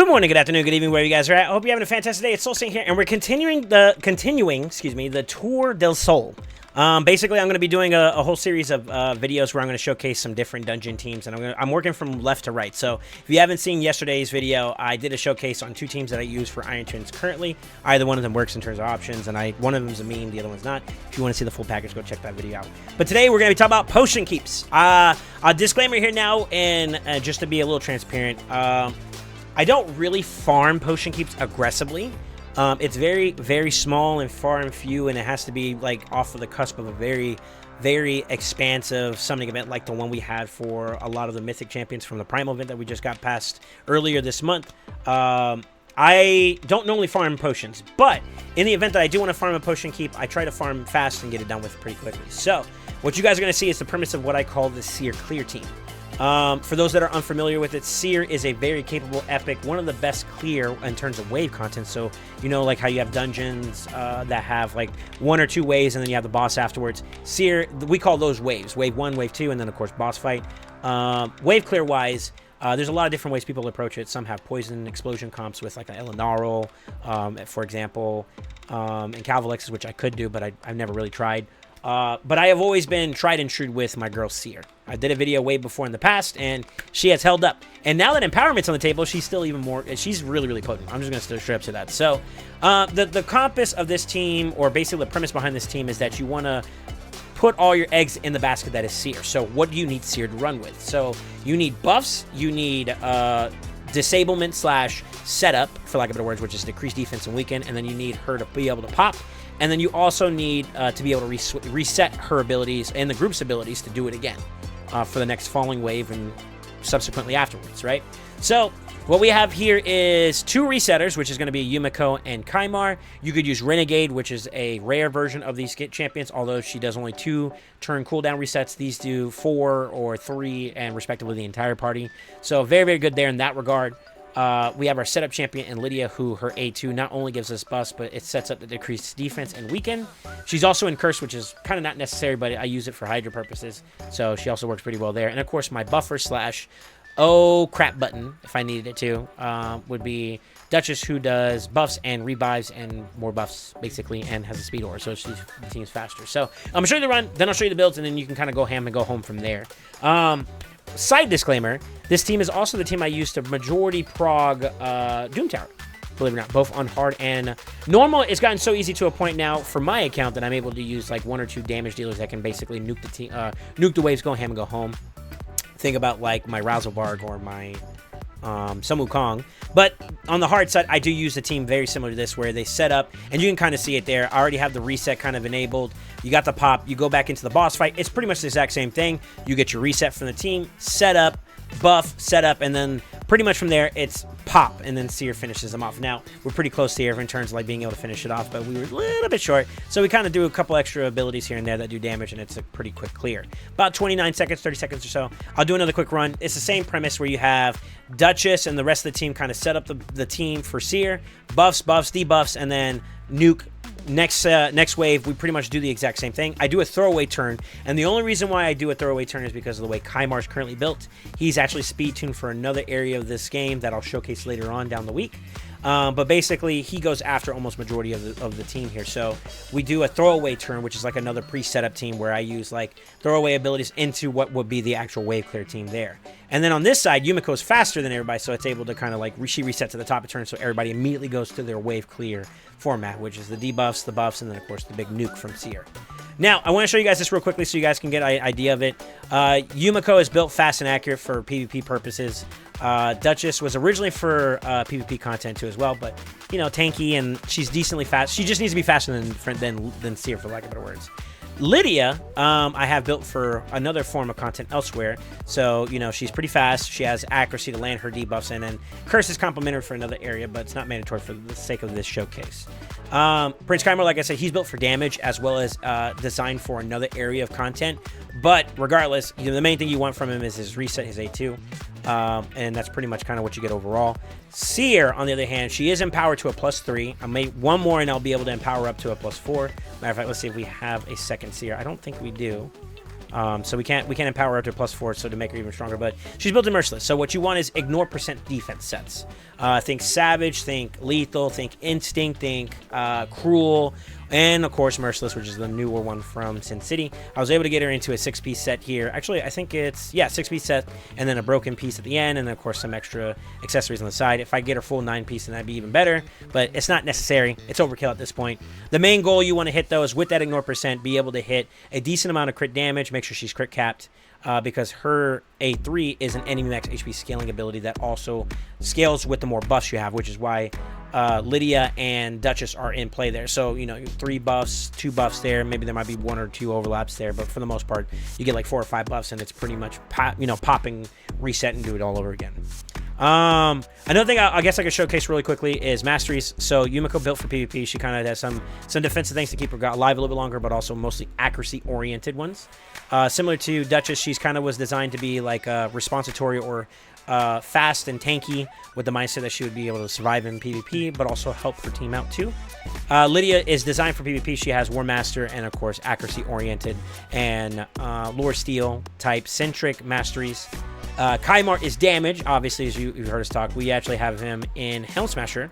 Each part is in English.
Good morning, good afternoon, good evening, wherever you guys are at. I hope you're having a fantastic day. It's SoulSaint here, and we're continuing the Tour del Sol. Basically, I'm going to be doing a whole series of videos where I'm going to showcase some different dungeon teams, and I'm working from left to right. So if you haven't seen yesterday's video, I did a showcase on two teams that I use for Iron Twins currently. Either one of them works in terms of options, and one of them is a meme, the other one's not. If you want to see the full package, go check that video out. But today we're going to be talking about potion keeps. A disclaimer here now, and just to be a little transparent, I don't really farm potion keeps aggressively. It's very, very small and far and few, and it has to be like off of the cusp of a very, very expansive summoning event like the one we had for a lot of the Mythic Champions from the Primal event that we just got past earlier this month. I don't normally farm potions, but in the event that I do want to farm a potion keep, I try to farm fast and get it done with pretty quickly. So what you guys are going to see is the premise of what I call the Seer Clear team. For those that are unfamiliar with it, Seer is a very capable epic, one of the best clear in terms of wave content. So, you know, like how you have dungeons that have like 1 or 2 waves and then you have the boss afterwards. Seer, we call those waves. Wave 1, Wave 2, and then, of course, boss fight. Wave clear-wise, there's a lot of different ways people approach it. Some have poison explosion comps with like an Elinarl, for example, and Calvalexes, which I could do, but I've never really tried. But I have always been tried and true with my girl Seer. I did a video way before in the past, and she has held up. And now that Empowerment's on the table, she's still even more... She's really, really potent. I'm just going to straight up to that. So, the compass of this team, or basically the premise behind this team, is that you want to put all your eggs in the basket that is Seer. So, what do you need Seer to run with? So, you need buffs, you need disablement / setup, for lack of better words, which is decreased defense and weaken, and then you need her to be able to pop. And then you also need to be able to reset her abilities and the group's abilities to do it again for the next falling wave and subsequently afterwards, right? So what we have here is 2 resetters, which is going to be Yumiko and Kaimar. You could use Renegade, which is a rare version of these champions, although she does only 2 turn cooldown resets. These do 4 or 3, and respectively the entire party. So very, very good there in that regard. We have our setup champion in Lydia, who her A2 not only gives us buffs, but it sets up the decreased defense and weaken. She's also in Curse, which is kind of not necessary, but I use it for Hydra purposes, so she also works pretty well there. And of course, my buffer / oh crap button, if I needed it to, would be Duchess, who does buffs and revives and more buffs, basically, and has a speed aura, so she seems faster. So I'm going to show you the run, then I'll show you the builds, and then you can kind of go ham and go home from there. Side disclaimer, this team is also the team I used to majority prog Doom Tower, believe it or not, both on hard and normal. It's gotten so easy to a point now for my account that I'm able to use like 1 or 2 damage dealers that can basically nuke the team, nuke the waves, go ham and go home. Think about like my Razzlebarg or my Sun Wukong. But on the hard side, I do use a team very similar to this, where they set up, and you can kind of see it there. I already have the reset kind of enabled. You got the pop, you go back into the boss fight. It's pretty much the exact same thing. You get your reset from the team, set up, buff, set up, and then pretty much from there, it's pop, and then Seer finishes them off. Now, we're pretty close to here in terms of like being able to finish it off, but we were a little bit short, so we kind of do a couple extra abilities here and there that do damage, and it's a pretty quick clear. About 29 seconds, 30 seconds or so. I'll do another quick run. It's the same premise where you have Duchess and the rest of the team kind of set up the team for Seer. Buffs, debuffs, and then nuke. Next wave, we pretty much do the exact same thing. I do a throwaway turn, and the only reason why I do a throwaway turn is because of the way Kaimar's currently built. He's actually speed tuned for another area of this game that I'll showcase later on down the week. But basically, he goes after almost majority of the team here. So we do a throwaway turn, which is like another pre-setup team where I use like throwaway abilities into what would be the actual wave clear team there. And then on this side, Yumiko is faster than everybody, so it's able to kind of like she resets at the top of turn, so everybody immediately goes to their wave clear format, which is the debuffs, the buffs, and then of course the big nuke from Seer. Now, I want to show you guys this real quickly so you guys can get an idea of it. Yumiko is built fast and accurate for PvP purposes. Duchess was originally for PvP content too as well, but, you know, tanky, and she's decently fast. She just needs to be faster than Seer, for lack of better words. Lydia, I have built for another form of content elsewhere. So, you know, she's pretty fast. She has accuracy to land her debuffs in, and Curse is complementary for another area, but it's not mandatory for the sake of this showcase. Prince Kaimar, like I said, he's built for damage as well as designed for another area of content. But regardless, you know, the main thing you want from him is his reset, his A2. And that's pretty much kind of what you get overall. Seer, on the other hand, she is empowered to a +3. I made one more and I'll be able to empower up to a +4. Matter of fact, let's see if we have a second Seer. I don't think we do. So we can't empower her to +4, so to make her even stronger. But she's built in Merciless. So what you want is ignore percent defense sets. Think Savage, think Lethal, think Instinct, think Cruel, and of course Merciless, which is the newer one from Sin City. I was able to get her into a 6-piece set here. Actually, I think it's 6-piece set, and then a broken piece at the end, and then of course some extra accessories on the side. If I get her full 9-piece, then that'd be even better. But it's not necessary. It's overkill at this point. The main goal you want to hit though is with that ignore percent, be able to hit a decent amount of crit damage. Make sure she's crit capped. Because her A3 is an enemy max HP scaling ability that also scales with the more buffs you have, which is why Lydia and Duchess are in play there. So, you know, 3 buffs, 2 buffs there. Maybe there might be 1 or 2 overlaps there, but for the most part, you get like 4 or 5 buffs, and it's pretty much popping, reset, and do it all over again. Another thing I guess I could showcase really quickly is masteries. So Yumiko built for PvP. She kind of has some defensive things to keep her alive a little bit longer, but also mostly accuracy oriented ones. Similar to Duchess, she's kind of was designed to be like responsitory or fast and tanky, with the mindset that she would be able to survive in PvP, but also help her team out too. Lydia is designed for PvP. She has War Master and of course accuracy oriented and Lore Steel type centric masteries. Kaimar is damage, obviously, as you've heard us talk. We actually have him in Helm Smasher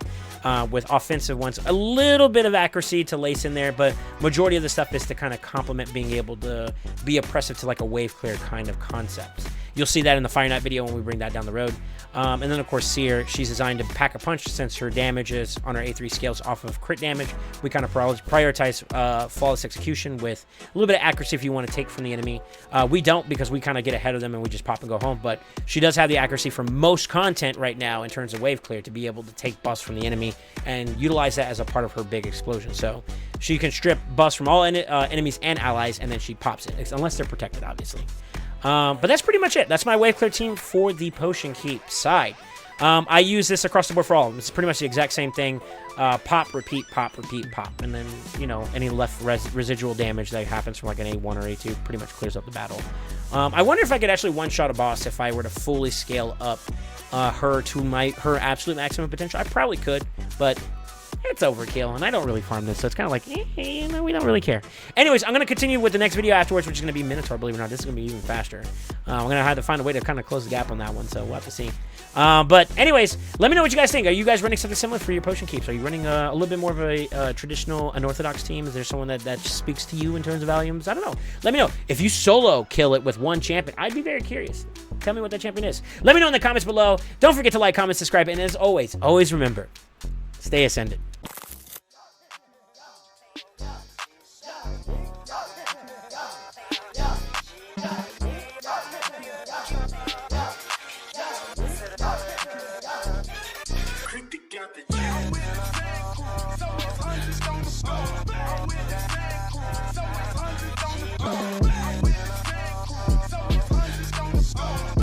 with offensive ones. A little bit of accuracy to lace in there, but majority of the stuff is to kind of complement being able to be oppressive to like a wave clear kind of concept. You'll see that in the Fire Knight video when we bring that down the road. And then, of course, Seer, she's designed to pack a punch since her damages on her A3 scales off of crit damage. We kind of prioritize flawless execution with a little bit of accuracy if you want to take from the enemy. We don't, because we kind of get ahead of them and we just pop and go home. But she does have the accuracy for most content right now in terms of wave clear to be able to take buffs from the enemy and utilize that as a part of her big explosion. So she can strip buffs from all enemies and allies, and then she pops it, unless they're protected, obviously. But that's pretty much it. That's my wave clear team for the Potion Keep side. I use this across the board for all of them. It's pretty much the exact same thing. Pop, repeat, pop, repeat, pop. And then, you know, any left residual damage that happens from like an A1 or A2 pretty much clears up the battle. I wonder if I could actually one-shot a boss if I were to fully scale up her to her absolute maximum potential. I probably could, but it's overkill, and I don't really farm this, so it's kind of like, you know, we don't really care. Anyways, I'm going to continue with the next video afterwards, which is going to be Minotaur, believe it or not. This is going to be even faster. I'm going to have to find a way to kind of close the gap on that one, so we'll have to see. But anyways, let me know what you guys think. Are you guys running something similar for your Potion Keeps? Are you running a little bit more of a traditional, unorthodox team? Is there someone that speaks to you in terms of volumes? I don't know. Let me know. If you solo kill it with one champion, I'd be very curious. Tell me what that champion is. Let me know in the comments below. Don't forget to like, comment, subscribe, and as always, always remember, stay ascended.